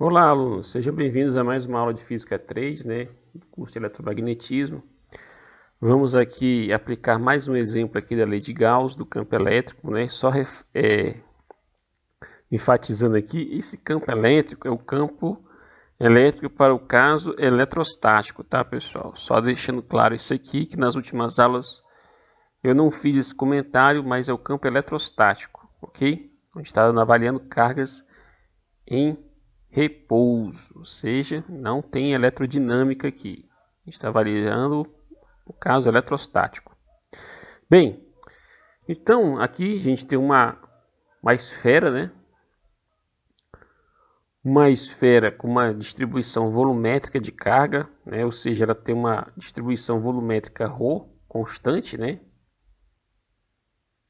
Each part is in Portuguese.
Olá, alunos, sejam bem-vindos a mais uma aula de Física 3, do curso de Eletromagnetismo. Vamos aqui aplicar mais um exemplo aqui da lei de Gauss, do campo elétrico, enfatizando aqui, esse campo elétrico é o campo elétrico para o caso eletrostático, tá, pessoal? Só deixando claro isso aqui, que nas últimas aulas eu não fiz esse comentário, mas é o campo eletrostático, ok? A gente está avaliando cargas em repouso, ou seja, não tem eletrodinâmica aqui. A gente está avaliando o caso eletrostático. Bem, então aqui a gente tem uma esfera, uma esfera com uma distribuição volumétrica de carga, ou seja, ela tem uma distribuição volumétrica ρ constante,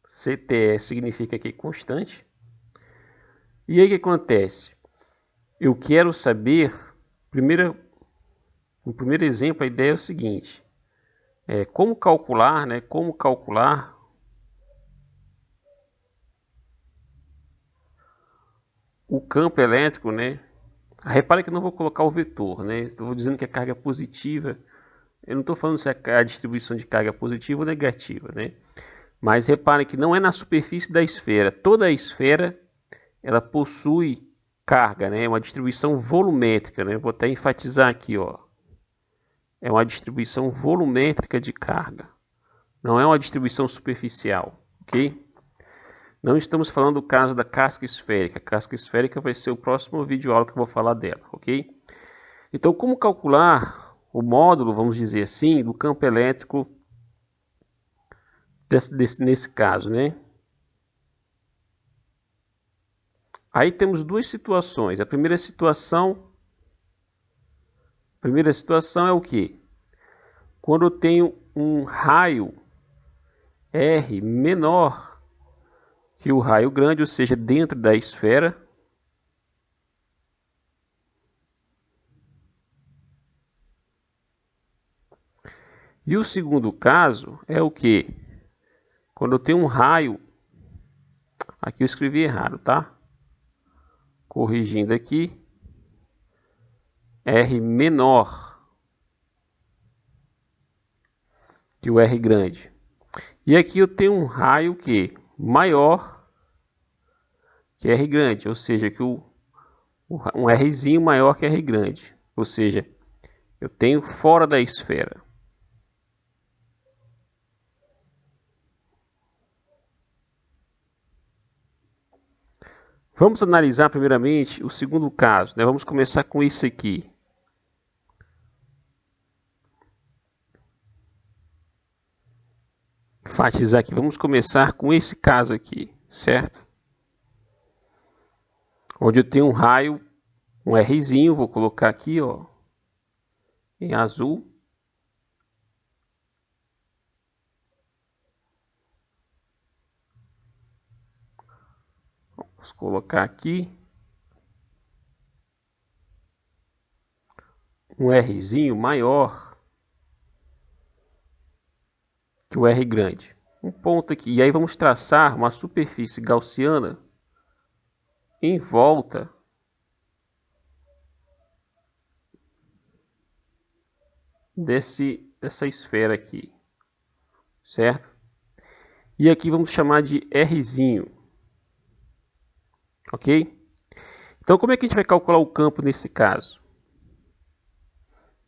CTE significa que constante. E aí o que acontece? Eu quero saber, no primeiro exemplo, a ideia é o seguinte: como calcular o campo elétrico, Repare que eu não vou colocar o vetor, Estou dizendo que a carga positiva. Eu não estou falando se é a distribuição de carga positiva ou negativa, Mas repare que não é na superfície da esfera. Toda a esfera ela possui carga, Uma distribuição volumétrica, Vou até enfatizar aqui, ó. É uma distribuição volumétrica de carga. Não é uma distribuição superficial, ok? Não estamos falando do caso da casca esférica. A casca esférica vai ser o próximo vídeo aula que eu vou falar dela, ok? Então, como calcular o módulo, vamos dizer assim, do campo elétrico nesse caso, Aí temos duas situações. A primeira situação é o quê? Quando eu tenho um raio R menor que o raio grande, ou seja, dentro da esfera. E o segundo caso é o que? Quando eu tenho um raio, aqui eu escrevi errado, tá? Corrigindo aqui, R menor que o R grande. E aqui eu tenho um raio que maior que R grande, ou seja, que um Rzinho maior que R grande, ou seja, eu tenho fora da esfera. Vamos analisar primeiramente o segundo caso, Vamos começar com esse aqui. Enfatizar aqui, vamos começar com esse caso aqui, certo? Onde eu tenho um raio, um Rzinho, vou colocar aqui, ó, em azul. Vamos colocar aqui um Rzinho maior que o R grande. Um ponto aqui. E aí vamos traçar uma superfície gaussiana em volta dessa esfera aqui, certo? E aqui vamos chamar de Rzinho, ok? Então como é que a gente vai calcular o campo nesse caso?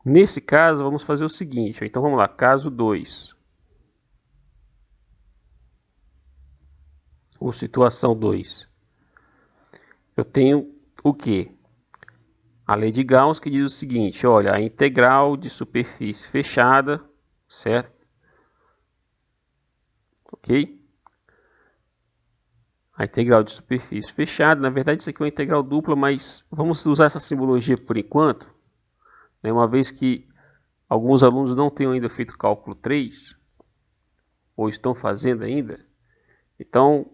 Nesse caso vamos fazer o seguinte, então vamos lá, caso 2. Ou situação 2. Eu tenho o quê? A lei de Gauss que diz o seguinte, olha, a integral de superfície fechada, certo? Ok? A integral de superfície fechada, na verdade isso aqui é uma integral dupla, mas vamos usar essa simbologia por enquanto, uma vez que alguns alunos não tenham ainda feito cálculo 3, ou estão fazendo ainda, então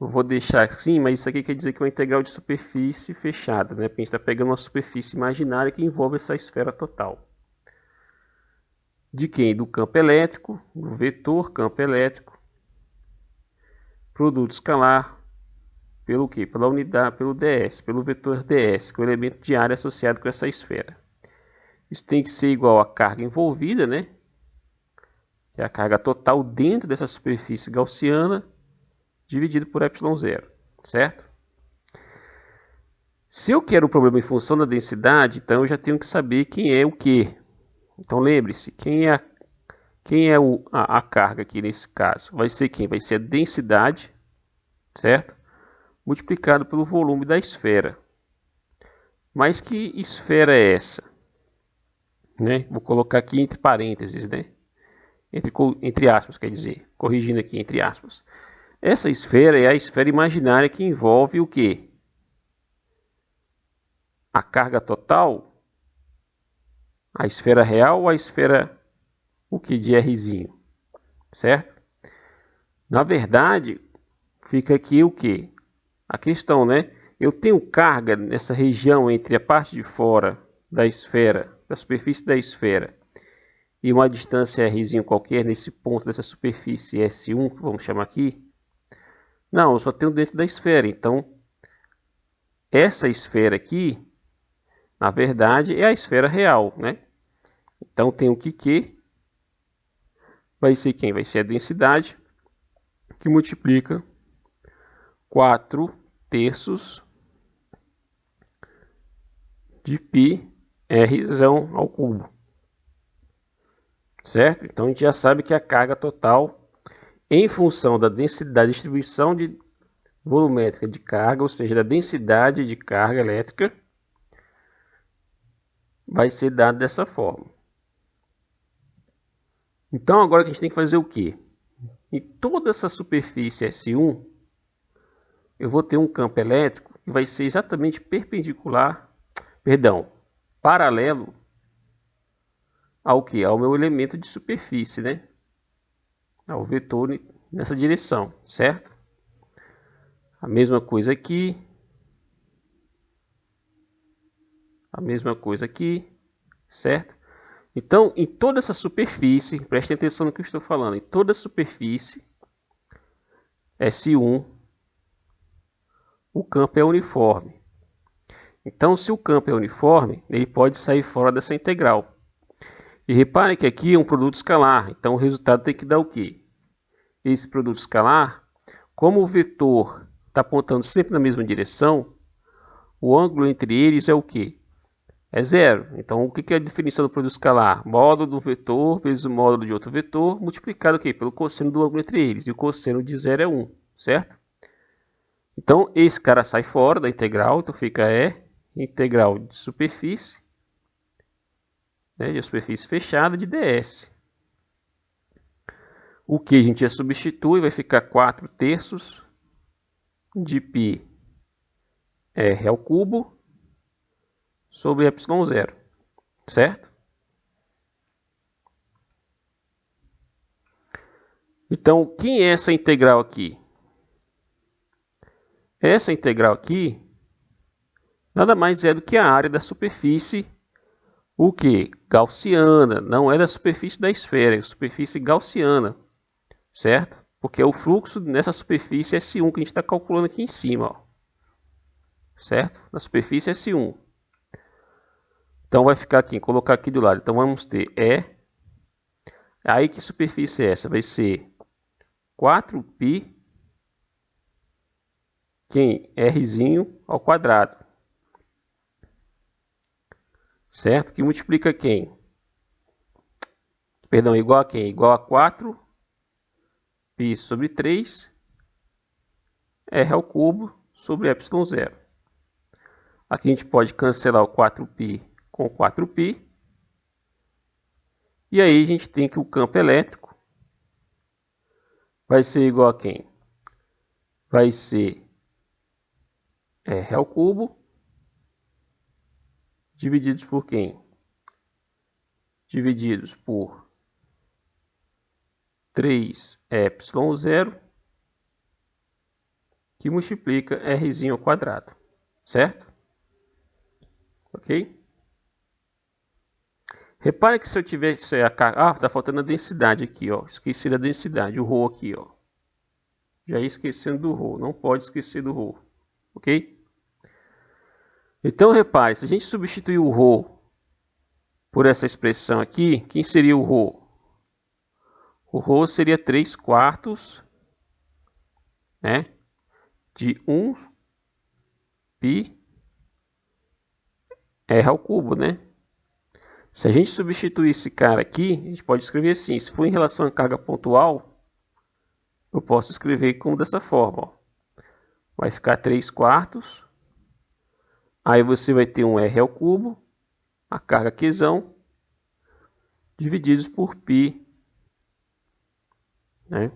eu vou deixar assim, mas isso aqui quer dizer que é uma integral de superfície fechada, Porque a gente está pegando uma superfície imaginária que envolve essa esfera total. De quem? Do campo elétrico, do vetor campo elétrico, produto escalar, pelo quê? Pela unidade, pelo ds, pelo vetor ds, que é o elemento de área associado com essa esfera. Isso tem que ser igual à carga envolvida, né? Que é a carga total dentro dessa superfície gaussiana, dividido por ε0, certo? Se eu quero o problema em função da densidade, então eu já tenho que saber quem é o quê. Então lembre-se, quem é a carga aqui nesse caso? Vai ser quem? Vai ser a densidade, certo? Multiplicado pelo volume da esfera. Mas que esfera é essa? Né? Vou colocar aqui entre parênteses, né? Entre aspas, quer dizer, corrigindo aqui, entre aspas. Essa esfera é a esfera imaginária que envolve o quê? A carga total, a esfera real ou a esfera o que de Rzinho, certo? Na verdade, fica aqui o que? A questão, né? Eu tenho carga nessa região entre a parte de fora da esfera, da superfície da esfera, e uma distância Rzinho qualquer nesse ponto dessa superfície S1, que vamos chamar aqui. Não, eu só tenho dentro da esfera. Então, essa esfera aqui, na verdade, é a esfera real, né? Então, tem o que vai ser quem? Vai ser a densidade, que multiplica 4/3 de π Rzão ao cubo. Certo? Então, a gente já sabe que a carga total, em função da densidade, da distribuição volumétrica de carga, ou seja, da densidade de carga elétrica, vai ser dada dessa forma. Então, agora que a gente tem que fazer o quê? Em toda essa superfície S1, eu vou ter um campo elétrico que vai ser exatamente paralelo ao que? Ao meu elemento de superfície, né? Ao vetor nessa direção, certo? A mesma coisa aqui. A mesma coisa aqui, certo? Então, em toda essa superfície, prestem atenção no que eu estou falando, em toda a superfície S1, o campo é uniforme. Então, se o campo é uniforme, ele pode sair fora dessa integral. E reparem que aqui é um produto escalar, então o resultado tem que dar o quê? Esse produto escalar, como o vetor está apontando sempre na mesma direção, o ângulo entre eles é o quê? É zero. Então, o que é a definição do produto escalar? Módulo do vetor vezes o módulo de outro vetor, multiplicado aqui pelo cosseno do ângulo entre eles. E o cosseno de zero é 1, certo? Então, esse cara sai fora da integral, então fica integral de superfície, né, de superfície fechada de ds. O que a gente já substitui, vai ficar 4/3 de π r ao cubo sobre ε0, certo? Então, quem é essa integral aqui? Essa integral aqui nada mais é do que a área da superfície, o que? Gaussiana, não é da superfície da esfera, é a superfície gaussiana, certo? Porque é o fluxo nessa superfície S1 que a gente está calculando aqui em cima, ó. Certo? Na superfície S1. Então vai ficar aqui, colocar aqui do lado. Então vamos ter aí que superfície é essa? Vai ser 4π Rzinho ao quadrado. Certo? Que multiplica quem? Perdão, igual a quem? Igual a 4π sobre 3 R ao cubo sobre ε0. Aqui a gente pode cancelar o 4π com 4π. E aí a gente tem que o campo elétrico vai ser igual a quem? Vai ser R ao cubo divididos por quem? Divididos por 3ε0, que multiplica Rzinho ao quadrado, certo? Ok? Repare que se eu tivesse a carga... Ah, tá faltando a densidade aqui, ó. Esqueci da densidade, o ρ aqui, ó. Já ia esquecendo do ρ, não pode esquecer do ρ. ok? Então, repare, se a gente substituir o ρ por essa expressão aqui, quem seria o ρ? O ρ seria 3/4, né, de 1 π r ao cubo, né? Se a gente substituir esse cara aqui, a gente pode escrever assim. Se for em relação à carga pontual, eu posso escrever como dessa forma, ó. Vai ficar 3/4. Aí você vai ter um r ao cubo, a carga quezão, divididos por π, né?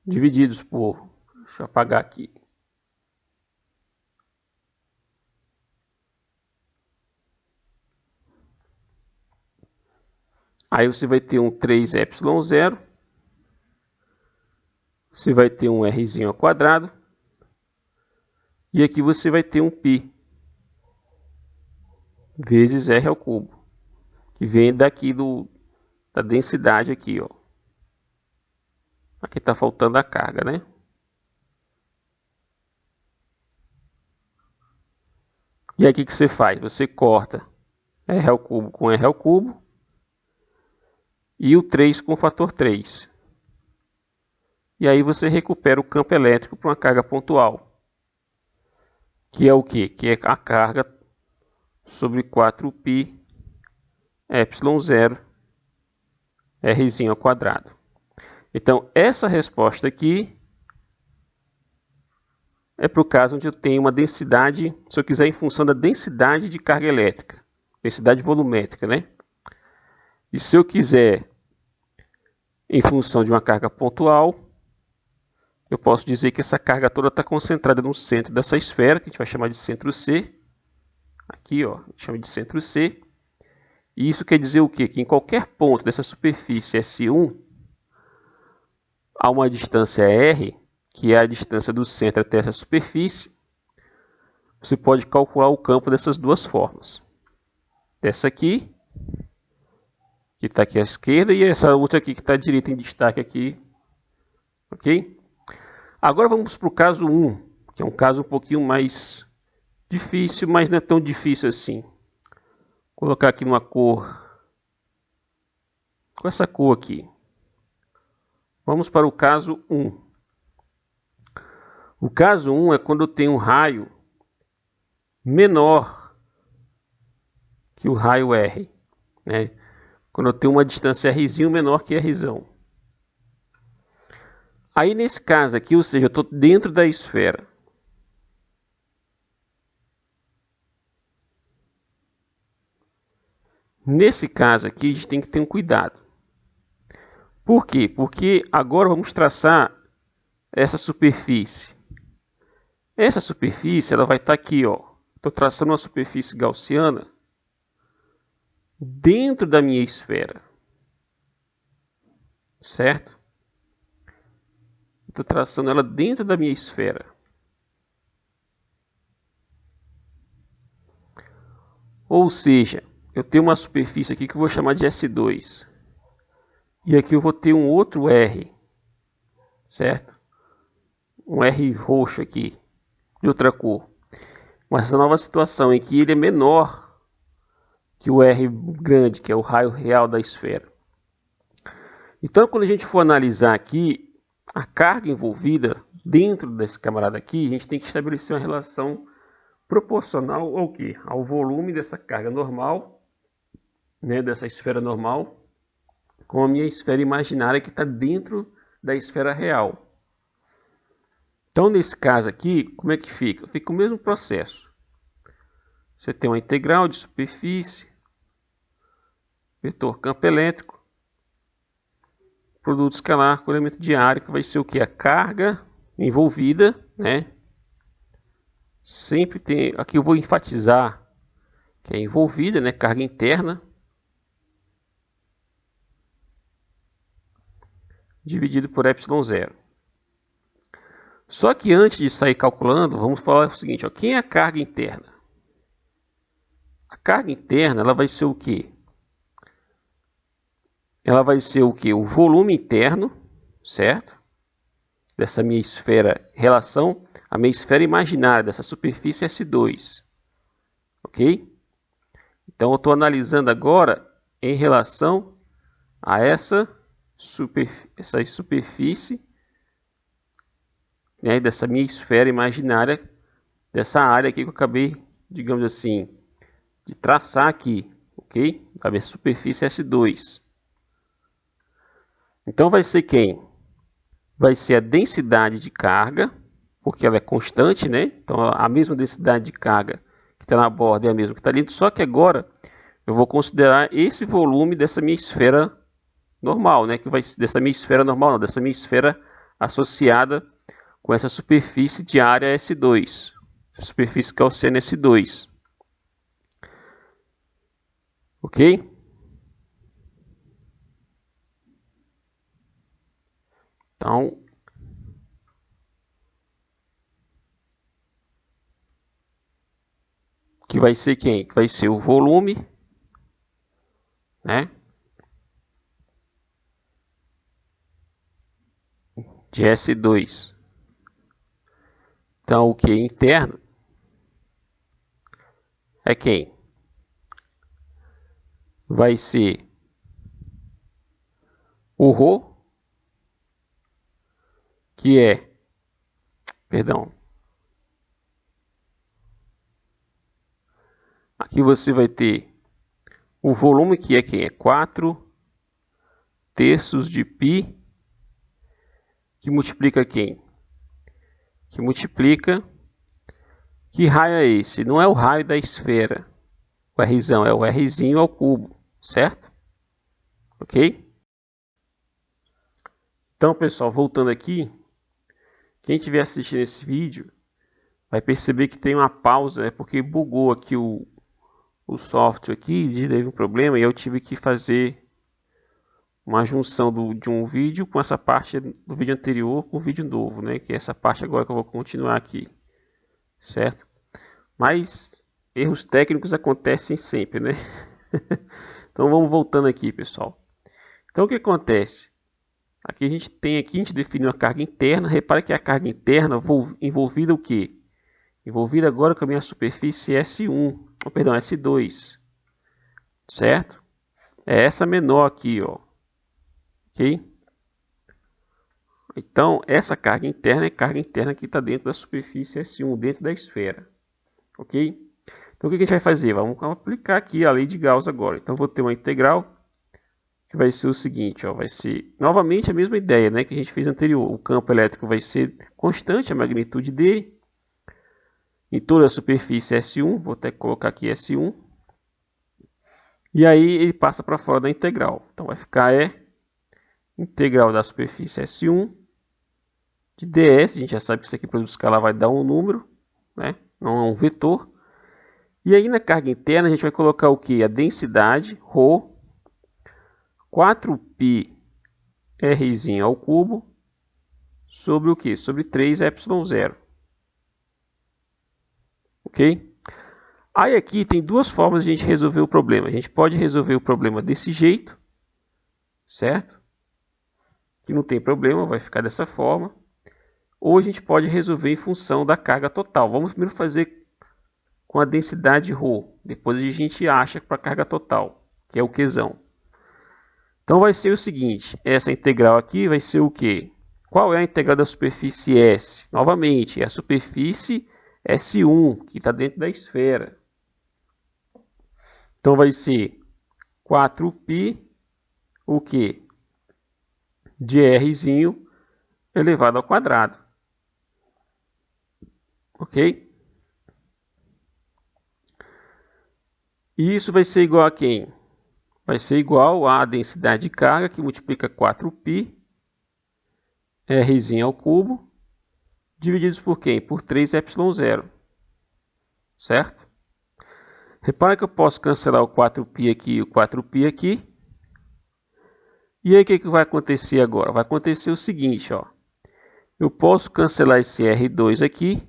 Divididos por... Deixa eu apagar aqui. Aí você vai ter um 3ε0. Você vai ter um rzinho ao quadrado. E aqui você vai ter um π vezes r ao cubo, que vem daqui da densidade aqui, ó. Aqui está faltando a carga, né? E aqui que você faz? Você corta r ao cubo com r ao cubo e o 3 com o fator 3. E aí você recupera o campo elétrico para uma carga pontual, que é o quê? Que é a carga sobre 4π ε0 rzinho ao quadrado. Então, essa resposta aqui é para o caso onde eu tenho uma densidade, se eu quiser em função da densidade de carga elétrica, densidade volumétrica, né? E se eu quiser em função de uma carga pontual, eu posso dizer que essa carga toda está concentrada no centro dessa esfera, que a gente vai chamar de centro C. Aqui, ó, a gente chama de centro C. E isso quer dizer o quê? Que em qualquer ponto dessa superfície S1, há uma distância R, que é a distância do centro até essa superfície. Você pode calcular o campo dessas duas formas. Dessa aqui, que está aqui à esquerda, e essa outra aqui que está à direita em destaque aqui. Ok? Agora vamos para o caso 1, que é um caso um pouquinho mais difícil, mas não é tão difícil assim. Vou colocar aqui numa cor, com essa cor aqui. Vamos para o caso 1. O caso 1 é quando eu tenho um raio menor que o raio R, né? Quando eu tenho uma distância Rzinho menor que Rzão. Aí nesse caso aqui, ou seja, eu estou dentro da esfera. Nesse caso aqui, a gente tem que ter um cuidado. Por quê? Porque agora vamos traçar essa superfície. Essa superfície ela vai estar aqui, ó. Estou traçando uma superfície gaussiana dentro da minha esfera. Certo? Estou traçando ela dentro da minha esfera. Ou seja, eu tenho uma superfície aqui que eu vou chamar de S2. E aqui eu vou ter um outro R. Certo? Um R roxo aqui, de outra cor. Mas essa nova situação em que ele é menor que o R grande, que é o raio real da esfera. Então, quando a gente for analisar aqui a carga envolvida dentro desse camarada aqui, a gente tem que estabelecer uma relação proporcional ao quê? Ao volume dessa carga normal, né, dessa esfera normal, com a minha esfera imaginária que está dentro da esfera real. Então, nesse caso aqui, como é que fica? Fica o mesmo processo. Você tem uma integral de superfície, vetor campo elétrico, produto escalar com elemento de área, que vai ser o que? A carga envolvida, né? Sempre tem, aqui eu vou enfatizar que é envolvida, né? Carga interna, dividido por ε0. Só que antes de sair calculando, vamos falar o seguinte, ó, quem é a carga interna? A carga interna, ela vai ser o quê? Ela vai ser o quê? O volume interno, certo? dessa minha esfera, em relação à minha esfera imaginária, dessa superfície S2. Ok? Então eu estou analisando agora em relação a essa superfície, né, dessa minha esfera imaginária, dessa área aqui que eu acabei, digamos assim, de traçar aqui, ok? A minha superfície S2. Então vai ser quem? Vai ser a densidade de carga, porque ela é constante, né? Então a mesma densidade de carga que está na borda é a mesma que está ali, só que agora eu vou considerar esse volume dessa minha esfera normal, né? Que vai dessa minha esfera normal, não, dessa minha esfera associada com essa superfície de área S2, essa superfície gaussiana S2, ok? Então, que vai ser quem? Que vai ser o volume, né? De S2. Então, o que interno é quem? Vai ser o ρ, que é, perdão, aqui você vai ter o volume, que é quem? É 4/3 de π, que multiplica quem? Que multiplica, que raio é esse? Não é o raio da esfera, o Rzão, é o Rzinho ao cubo, certo? Ok? Então, pessoal, voltando aqui, quem estiver assistindo esse vídeo vai perceber que tem uma pausa, é porque bugou aqui o software aqui, teve um problema e eu tive que fazer uma junção de um vídeo com essa parte do vídeo anterior com o vídeo novo, né? Que é essa parte agora que eu vou continuar aqui, certo? Mas erros técnicos acontecem sempre, né? Então vamos voltando aqui, pessoal. Então o que acontece? Aqui a gente definiu a carga interna. Repara que a carga interna envolvida o quê? Envolvida agora com a minha superfície S1, perdão, S2, certo? É essa menor aqui, ó. Ok? Então, essa carga interna é carga interna que está dentro da superfície S1, dentro da esfera. Ok? Então, o que a gente vai fazer? Vamos aplicar aqui a lei de Gauss agora. Então, vou ter uma integral que vai ser o seguinte, ó, vai ser novamente a mesma ideia, né, que a gente fez anterior. O campo elétrico vai ser constante, a magnitude dele, em toda a superfície S1, vou até colocar aqui S1, e aí ele passa para fora da integral. Então vai ficar integral da superfície S1 de ds, a gente já sabe que isso aqui produto escalar vai dar um número, né, não é um vetor. E aí na carga interna a gente vai colocar o que? A densidade, ρ, 4π Rzinho ao cubo, sobre o que? Sobre 3ε0. Ok? Aí aqui tem duas formas de a gente resolver o problema. A gente pode resolver o problema desse jeito, certo? Que não tem problema, vai ficar dessa forma. Ou a gente pode resolver em função da carga total. Vamos primeiro fazer com a densidade ρ. Depois a gente acha para a carga total, que é o Qzão. Então vai ser o seguinte, essa integral aqui vai ser o quê? Qual é a integral da superfície S? Novamente, é a superfície S1, que está dentro da esfera. Então vai ser 4π, o quê? De Rzinho elevado ao quadrado. Ok? E isso vai ser igual a quem? Vai ser igual à densidade de carga, que multiplica 4π Rzinho ao cubo, divididos por quem? Por 3ε0. Certo? Repara que eu posso cancelar o 4π aqui e o 4π aqui. E aí o que vai acontecer agora? Vai acontecer o seguinte, ó. Eu posso cancelar esse R2 aqui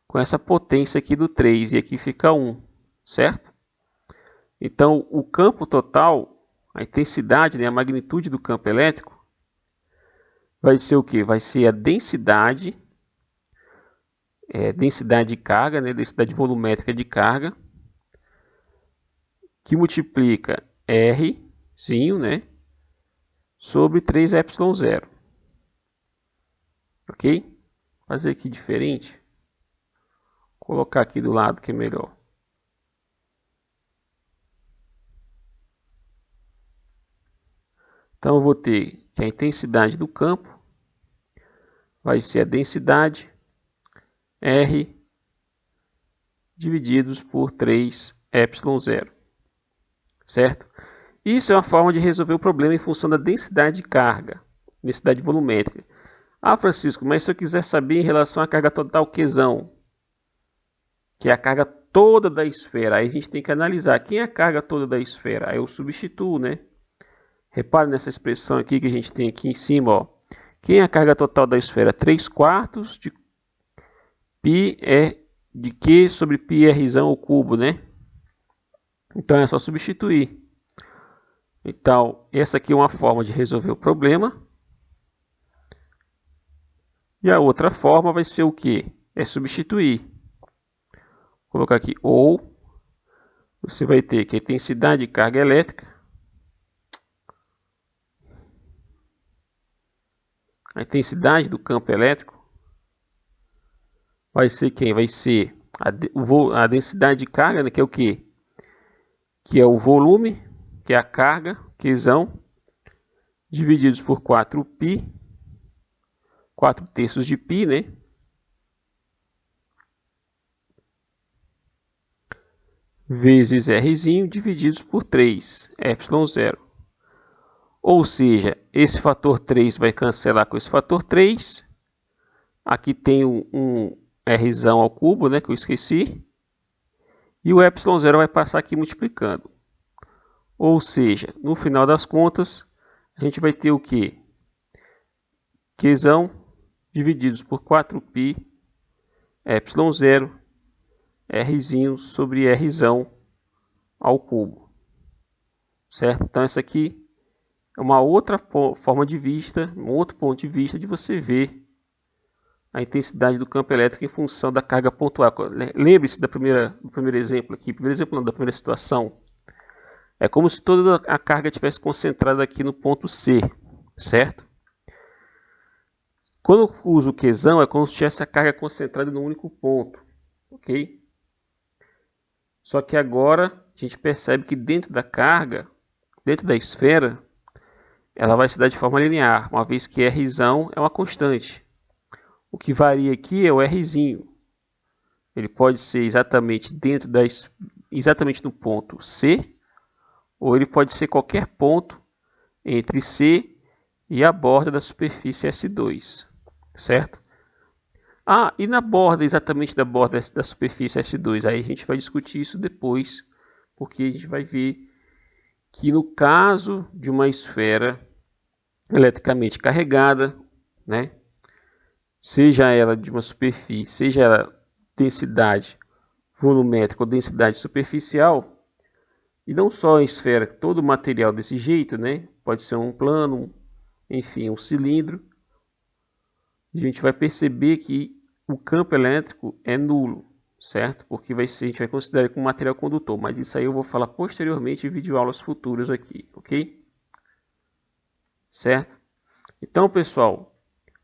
com essa potência aqui do 3 e aqui fica 1, certo? Então o campo total, a intensidade, né, a magnitude do campo elétrico vai ser o que? Vai ser a densidade, densidade de carga, né? Densidade volumétrica de carga, que multiplica Rzinho, né? Sobre 3ε0. Ok? Fazer aqui diferente. Vou colocar aqui do lado que é melhor. Então eu vou ter que a intensidade do campo vai ser a densidade R divididos por 3ε0, certo? Isso é uma forma de resolver o problema em função da densidade de carga, densidade volumétrica. Ah, Francisco, mas se eu quiser saber em relação à carga total Qzão, que é a carga toda da esfera, aí a gente tem que analisar quem é a carga toda da esfera. Aí eu substituo, né? Repare nessa expressão aqui que a gente tem aqui em cima, ó. Quem é a carga total da esfera? 3/4 de π de Q sobre πr ao cubo, né? Então é só substituir. Então, essa aqui é uma forma de resolver o problema. E a outra forma vai ser o quê? É substituir. Vou colocar aqui ou você vai ter que a intensidade de carga elétrica, a intensidade do campo elétrico vai ser quem? Vai ser a densidade de carga, né, que é o quê? Que é o volume, que é a carga, Qzão, divididos por 4π, 4/3 de π, né? Vezes Rzinho, divididos por 3ε0. Ou seja, esse fator 3 vai cancelar com esse fator 3. Aqui tem um Rzão ao cubo, né, que eu esqueci. E o ε0 vai passar aqui multiplicando. Ou seja, no final das contas, a gente vai ter o quê? Qzão divididos por 4π ε0 Rzinho sobre Rzão ao cubo. Certo? Então essa aqui é uma outra forma de vista, um outro ponto de vista de você ver a intensidade do campo elétrico em função da carga pontual. Lembre-se do primeiro exemplo aqui, da primeira situação. É como se toda a carga tivesse concentrada aqui no ponto C, certo? Quando eu uso o Qzão, é como se tivesse a carga concentrada num único ponto, ok? Só que agora a gente percebe que dentro da carga, dentro da esfera, ela vai se dar de forma linear, uma vez que Rzão é uma constante. O que varia aqui é o Rzinho. Ele pode ser exatamente exatamente no ponto C, ou ele pode ser qualquer ponto entre C e a borda da superfície S2, certo? Ah, e na borda, exatamente da borda da superfície S2, aí a gente vai discutir isso depois, porque a gente vai ver que no caso de uma esfera eletricamente carregada, né, seja ela de uma superfície, seja ela densidade volumétrica ou densidade superficial, e não só a esfera, todo o material desse jeito, né, pode ser um plano, enfim, um cilindro, a gente vai perceber que o campo elétrico é nulo, certo? Porque a gente vai considerar como material condutor, mas isso aí eu vou falar posteriormente em videoaulas futuras aqui, ok? Certo? Então, pessoal,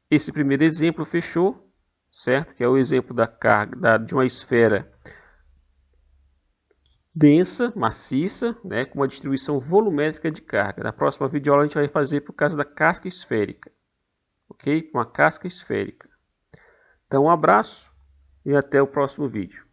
esse primeiro exemplo fechou, certo? Que é o exemplo da carga de uma esfera densa, maciça, né, com uma distribuição volumétrica de carga. Na próxima videoaula a gente vai fazer por causa da casca esférica, ok? Uma casca esférica. Então, um abraço e até o próximo vídeo.